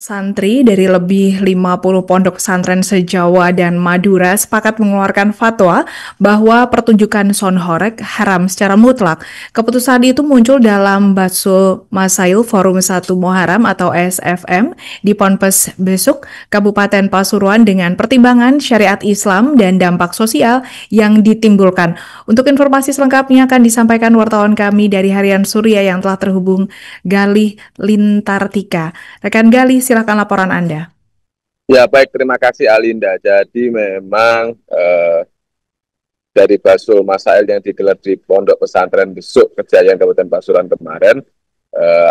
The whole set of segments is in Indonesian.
Santri dari lebih 50 pondok pesantren se-Jawa dan Madura sepakat mengeluarkan fatwa bahwa pertunjukan sonhoreg haram secara mutlak. Keputusan itu muncul dalam Batsul Masail Forum 1 Muharram atau SFM di Ponpes Besuk, Kabupaten Pasuruan dengan pertimbangan syariat Islam dan dampak sosial yang ditimbulkan. Untuk informasi selengkapnya akan disampaikan wartawan kami dari Harian Surya yang telah terhubung, Galih Lintartika. Rekan Galih, silakan laporan Anda. Ya baik, terima kasih Alinda. Jadi memang dari Basul Masail yang digelar di Pondok Pesantren Besuk Kejayaan Kabupaten Pasuruan kemarin,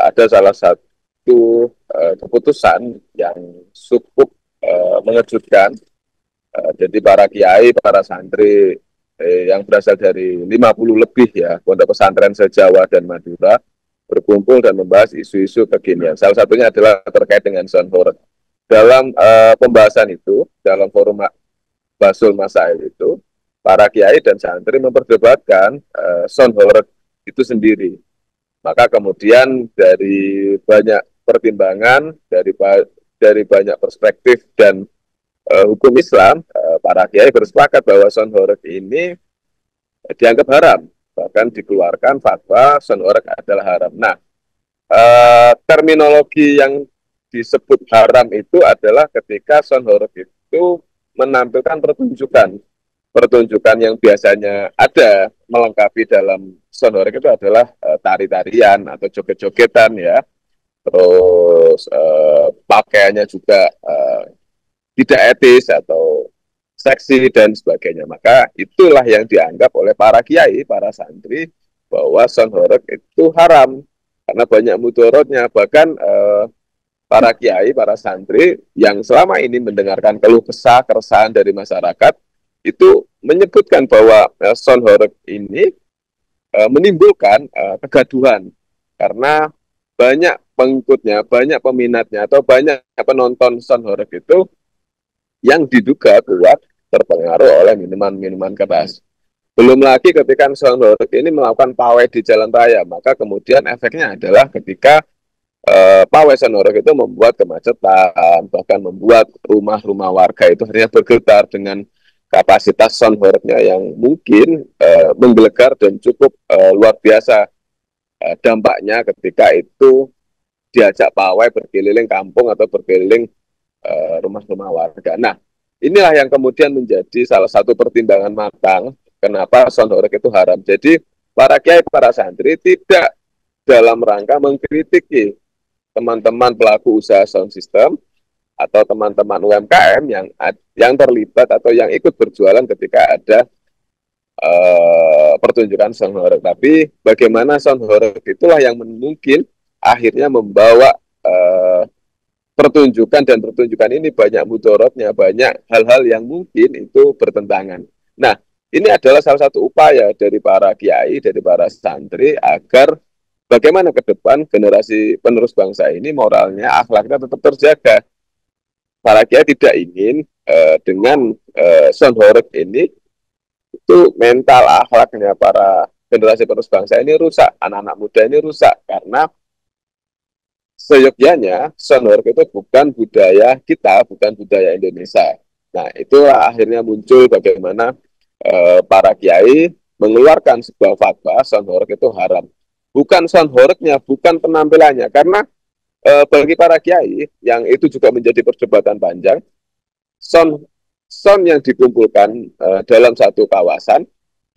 ada salah satu keputusan yang cukup mengejutkan. Jadi para kiai, para santri yang berasal dari 50 lebih ya pondok pesantren se-Jawa dan Madura berkumpul dan membahas isu-isu kekinian. Salah satunya adalah terkait dengan sonhoreg. Dalam pembahasan itu, dalam forum Basul Masail itu, para kiai dan santri memperdebatkan sonhoreg itu sendiri. Maka kemudian dari banyak pertimbangan, dari banyak perspektif dan hukum Islam, para kiai bersepakat bahwa sonhoreg ini dianggap haram. Bahkan dikeluarkan fatwa sonhoreg adalah haram. Nah, terminologi yang disebut haram itu adalah ketika sonhoreg itu menampilkan pertunjukan yang biasanya ada melengkapi dalam sonhoreg itu adalah tari-tarian atau joget-jogetan ya, terus pakaiannya juga tidak etis atau seksi dan sebagainya. Maka itulah yang dianggap oleh para kiai, para santri bahwa sonhoreg itu haram karena banyak mudorotnya. Bahkan para kiai, para santri yang selama ini mendengarkan keluh kesah, keresahan dari masyarakat itu menyebutkan bahwa sonhoreg ini menimbulkan kegaduhan karena banyak pengikutnya, banyak peminatnya atau banyak penonton sonhoreg itu yang diduga kuat terpengaruh oleh minuman-minuman keras. Belum lagi ketika sonhoreg ini melakukan pawai di jalan raya, maka kemudian efeknya adalah ketika pawai sonhoreg itu membuat kemacetan, bahkan membuat rumah-rumah warga itu akhirnya bergetar dengan kapasitas sonhoregnya yang mungkin menggelegar dan cukup luar biasa dampaknya ketika itu diajak pawai berkeliling kampung atau berkeliling rumah-rumah warga. Nah, inilah yang kemudian menjadi salah satu pertimbangan matang kenapa sonhoreg itu haram. Jadi para kiai, para santri tidak dalam rangka mengkritiki teman-teman pelaku usaha sound system atau teman-teman UMKM yang terlibat atau yang ikut berjualan ketika ada pertunjukan sonhoreg. Tapi bagaimana sonhoreg itulah yang mungkin akhirnya membawa pertunjukan, dan pertunjukan ini banyak mudorotnya, banyak hal-hal yang mungkin itu bertentangan. Nah, ini adalah salah satu upaya dari para kiai, dari para santri agar bagaimana ke depan generasi penerus bangsa ini moralnya, akhlaknya tetap terjaga. Para kiai tidak ingin dengan sonhoreg ini itu mental akhlaknya para generasi penerus bangsa ini rusak, anak-anak muda ini rusak karena seyogyanya sonhoreg itu bukan budaya kita, bukan budaya Indonesia. Nah, itulah akhirnya muncul bagaimana para kiai mengeluarkan sebuah fatwa sonhoreg itu haram. Bukan sonhoregnya, bukan penampilannya, karena bagi para kiai yang itu juga menjadi perdebatan panjang, son yang dikumpulkan dalam satu kawasan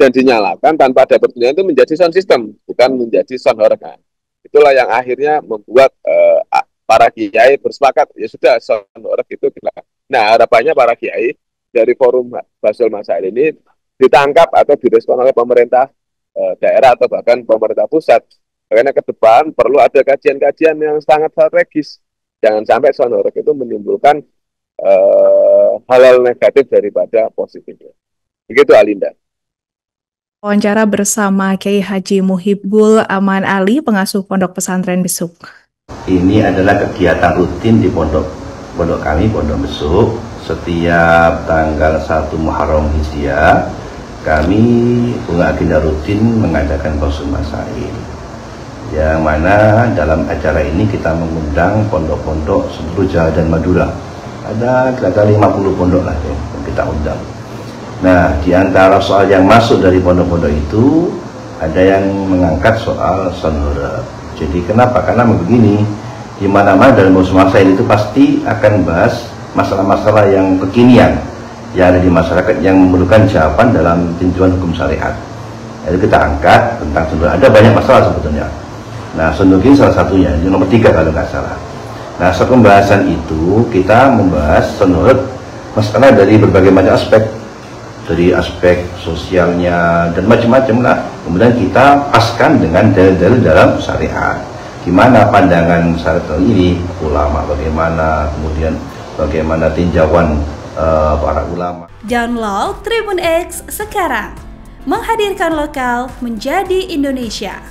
dan dinyalakan tanpa ada pertunjukan itu menjadi sound system, bukan menjadi sonhoreg. Itulah yang akhirnya membuat para kiai bersepakat, ya sudah sonhoreg itu gila. Nah, harapannya para kiai dari forum Basul Masail ini ditangkap atau direspon oleh pemerintah daerah atau bahkan pemerintah pusat. Karena ke depan perlu ada kajian-kajian yang sangat strategis. Jangan sampai sonhoreg itu menimbulkan hal-hal negatif daripada positifnya. Begitu Alinda. Wawancara bersama Kiai Haji Muhibbul Aman Ali, pengasuh Pondok Pesantren Besuk. Ini adalah kegiatan rutin di pondok kami, Pondok Besuk. Setiap tanggal 1 Muharram Hijriah, kami punya agenda rutin mengadakan Basul Masail. yang mana dalam acara ini kita mengundang pondok-pondok seluruh Jawa dan Madura. Ada kira-kira 50 pondok lah yang kita undang. Nah, di antara soal yang masuk dari pondok-pondok itu ada yang mengangkat soal sonhoreg. Jadi kenapa? Karena begini, di mana-mana dalam masa itu pasti akan bahas masalah-masalah yang kekinian yang ada di masyarakat yang memerlukan jawaban dalam tinjauan hukum syariat. Jadi kita angkat tentang sonhoreg. Ada banyak masalah sebetulnya. Nah, sonhoreg ini salah satunya, ini nomor 3 kalau nggak salah. Nah, saat pembahasan itu kita membahas sonhoreg masalah dari berbagai macam aspek, dari aspek sosialnya dan macam-macam lah. Kemudian kita paskan dengan dalil-dalil dalam syariat. Gimana pandangan syariat ini, ulama bagaimana, kemudian bagaimana tinjauan para ulama. Download Tribun X sekarang, menghadirkan lokal menjadi Indonesia.